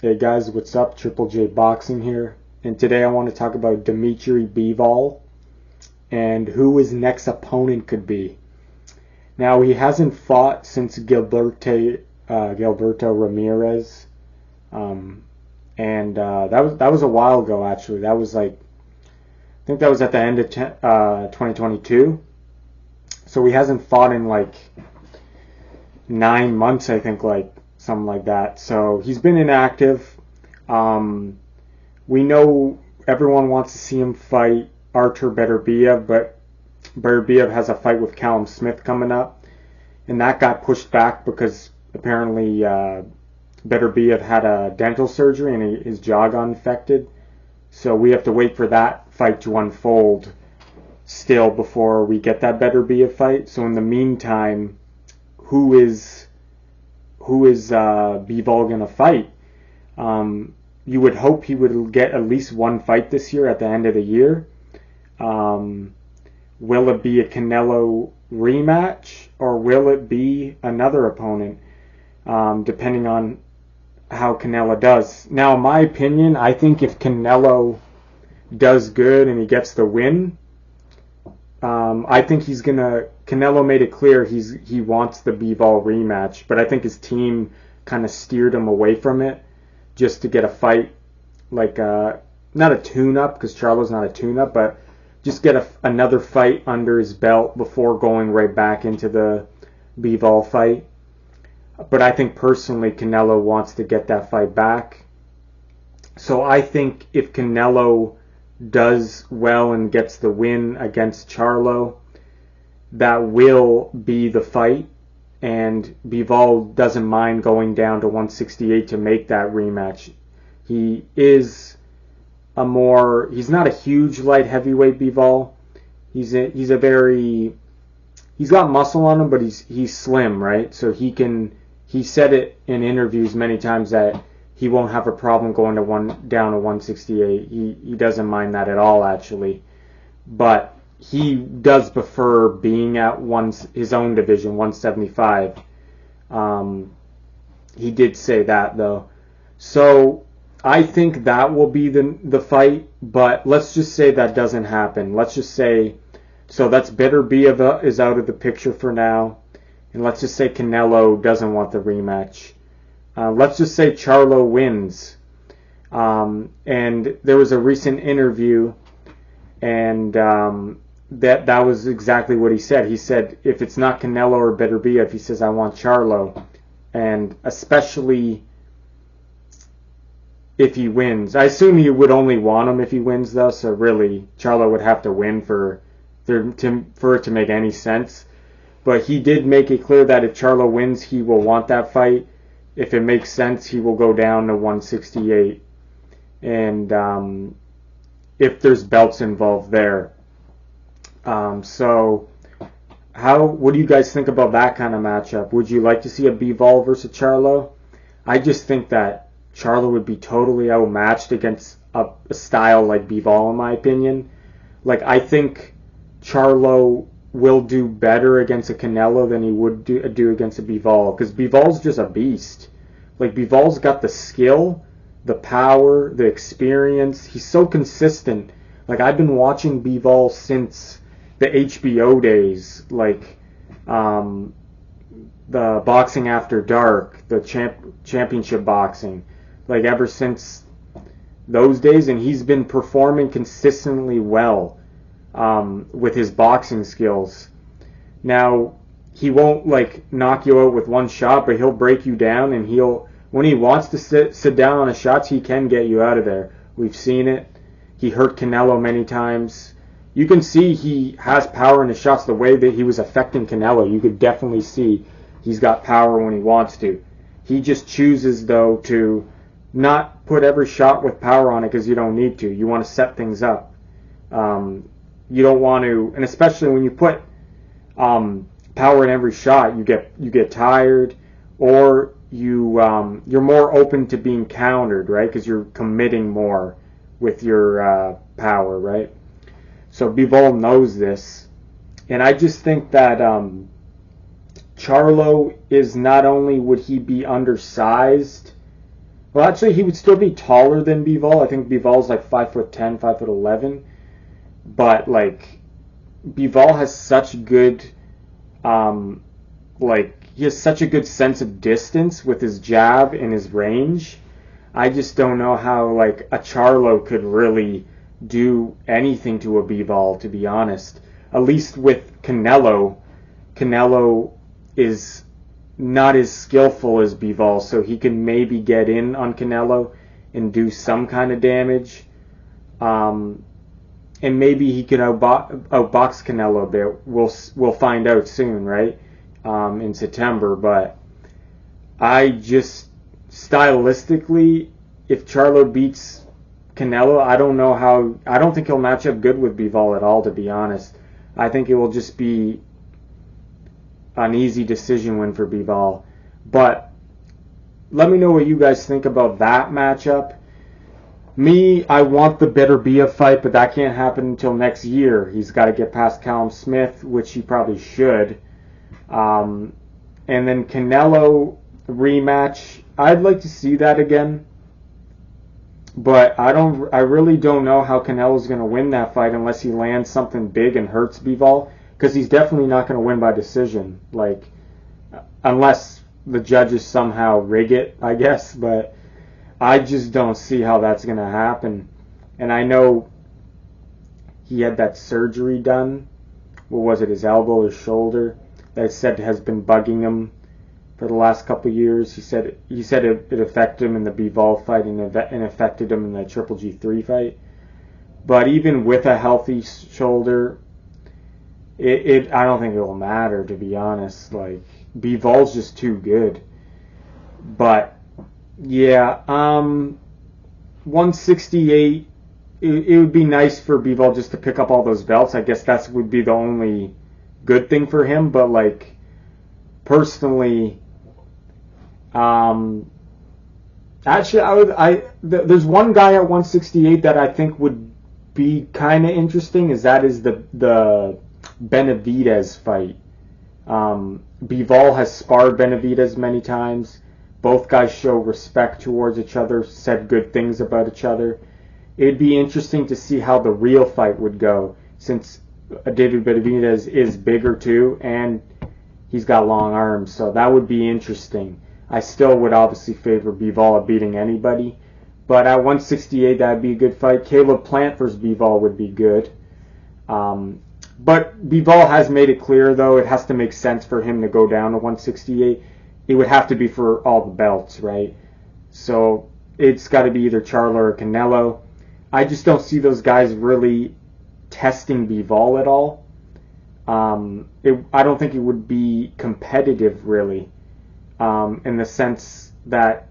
Hey guys, what's up? JJJBoxing here, and today I want to talk about Dmitry Bivol and who his next opponent could be. Now, he hasn't fought since Gilberto Ramirez, and that was a while ago actually. That was like I think that was at the end of 2022. So he hasn't fought in like 9 months, I think, like something like that. So he's been inactive. We know everyone wants to see him fight Artur Beterbiev, but Beterbiev has a fight with Callum Smith coming up, and that got pushed back because apparently Beterbiev had a dental surgery and his jaw got infected. So we have to wait for that fight to unfold still before we get that Beterbiev fight. So in the meantime, who is Bivol gonna fight? You would hope he would get at least one fight this year at the end of the year. Will it be a Canelo rematch or will it be another opponent? Depending on how Canelo does. Now, in my opinion, I think if Canelo does good and he gets the win, I think he's gonna. Canelo made it clear he wants the Bivol rematch, but I think his team kind of steered him away from it just to get a fight, like not a tune-up because Charlo's not a tune-up, but just get another fight under his belt before going right back into the Bivol fight. But I think personally Canelo wants to get that fight back. So I think if Canelo does well and gets the win against Charlo, that will be the fight, and Bivol doesn't mind going down to 168 to make that rematch. He's not a huge light heavyweight, Bivol. He's got muscle on him, but he's slim, right? So he said it in interviews many times that he won't have a problem going down to 168. He doesn't mind that at all, actually. But he does prefer being at his own division, 175. He did say that, though. So I think that will be the fight, but let's just say that doesn't happen. Let's just say, so that's Beterbiev is out of the picture for now, and let's just say Canelo doesn't want the rematch. Let's just say Charlo wins. And there was a recent interview, and that was exactly what he said. He said, if it's not Canelo or Beterbiev, he says, I want Charlo. And especially if he wins. I assume he would only want him if he wins, though, so really, Charlo would have to win for it to make any sense. But he did make it clear that if Charlo wins, he will want that fight. If it makes sense, he will go down to 168. And if there's belts involved there. So what do you guys think about that kind of matchup? Would you like to see a Bivol versus Charlo? I just think that Charlo would be totally outmatched against a style like Bivol, in my opinion. Like, I think Charlo will do better against a Canelo than he would do against a Bivol, because Bivol's just a beast. Like, Bivol's got the skill, the power, the experience. He's so consistent. Like, I've been watching Bivol since the HBO days, like the Boxing After Dark, the championship boxing, like ever since those days, and he's been performing consistently well with his boxing skills. Now, he won't like knock you out with one shot, but he'll break you down, and when he wants to sit down on his shots, he can get you out of there. We've seen it. He hurt Canelo many times. You can see he has power in his shots. The way that he was affecting Canelo, you could definitely see he's got power when he wants to. He just chooses, though, to not put every shot with power on it because you don't need to. You want to set things up. You don't want to, and especially when you put power in every shot, you get tired, or you're more open to being countered, right? Because you're committing more with your power, right? So Bivol knows this, and I just think that Charlo is, not only would he be undersized, Well, actually, he would still be taller than Bivol. I think Bivol's like 5'10", 5'11". But like Bivol has such good, he has such a good sense of distance with his jab and his range. I just don't know how like a Charlo could really do anything to a Bivol, to be honest. At least with Canelo, Canelo is not as skillful as Bivol, so he can maybe get in on Canelo and do some kind of damage. And maybe he can outbox Canelo a bit. We'll find out soon, right? In September. But I just stylistically, if Charlo beats Canelo, I don't think he'll match up good with Bivol at all, to be honest. I think it will just be an easy decision win for Bivol. But let me know what you guys think about that matchup. Me, I want the Beterbiev fight, but that can't happen until next year. He's got to get past Callum Smith, which he probably should. And then Canelo rematch. I'd like to see that again, but I really don't know how Canelo's going to win that fight unless he lands something big and hurts Bivol, because he's definitely not going to win by decision. Like, unless the judges somehow rig it, I guess, but I just don't see how that's going to happen. And I know he had that surgery done. What was it, his elbow or shoulder? That it said has been bugging him for the last couple of years. He said it affected him in the Bivol fight and affected him in the Triple G3 fight. But even with a healthy shoulder, I don't think it will matter, to be honest. Like, Bivol's just too good. But yeah, 168. It would be nice for Bivol just to pick up all those belts. I guess that would be the only good thing for him. But like, personally, actually, there's one guy at 168 that I think would be kind of interesting. Is the Benavidez fight. Bivol has sparred Benavidez many times. Both guys show respect towards each other, said good things about each other. It'd be interesting to see how the real fight would go, since David Benavidez is bigger too, and he's got long arms, so that would be interesting. I still would obviously favor Bivol at beating anybody, but at 168, that'd be a good fight. Caleb Plant versus Bivol would be good. But Bivol has made it clear, though, it has to make sense for him to go down to 168. It would have to be for all the belts, right? So it's got to be either Charlo or Canelo. I just don't see those guys really testing Bivol at all. I don't think it would be competitive, really, in the sense that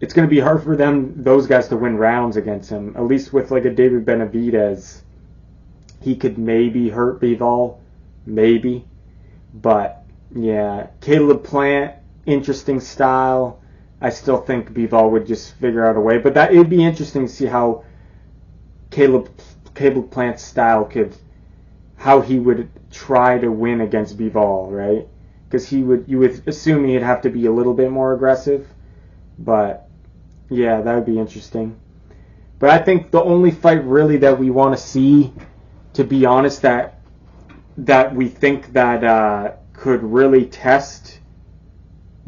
it's going to be hard for those guys to win rounds against him. At least with like a David Benavidez, he could maybe hurt Bivol, maybe. But yeah, Caleb Plant, interesting style. I still think Bivol would just figure out a way. But it'd be interesting to see how Caleb Plant's style how he would try to win against Bivol, right? Because you would assume he'd have to be a little bit more aggressive. But yeah, that would be interesting. But I think the only fight really that we want to see, to be honest, that we think that could really test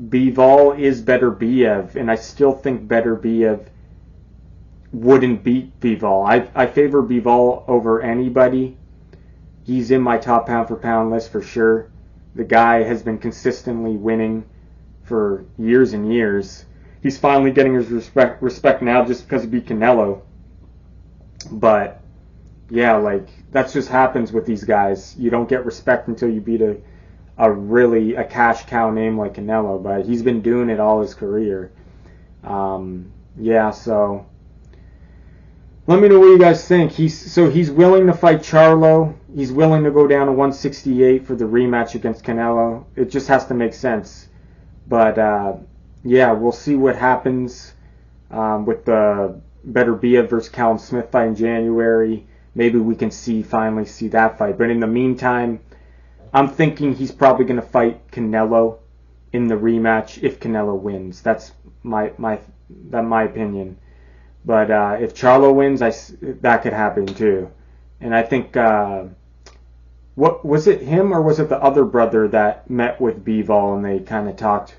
Bivol is Beterbiev, and I still think Beterbiev wouldn't beat Bivol. I favor Bivol over anybody. He's in my top pound for pound list for sure. The guy has been consistently winning for years and years. He's finally getting his respect now just because he beat Canelo. But yeah, like, that just happens with these guys. You don't get respect until you beat a cash cow name like Canelo, but he's been doing it all his career. Yeah, so let me know what you guys think. He's willing to fight Charlo. He's willing to go down to 168 for the rematch against Canelo. It just has to make sense. But yeah, we'll see what happens with the Beterbiev versus Callum Smith fight in January. Maybe we can finally see that fight. But in the meantime, I'm thinking he's probably going to fight Canelo in the rematch if Canelo wins. That's my opinion. But if Charlo wins, that could happen too. And I think what was it, him or was it the other brother that met with Bivol and they kind of talked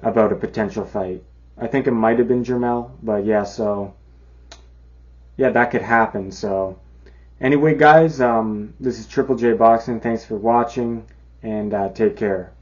about a potential fight? I think it might have been Jermel, but yeah, so yeah, that could happen. So anyway, guys, this is Triple J Boxing. Thanks for watching, and take care.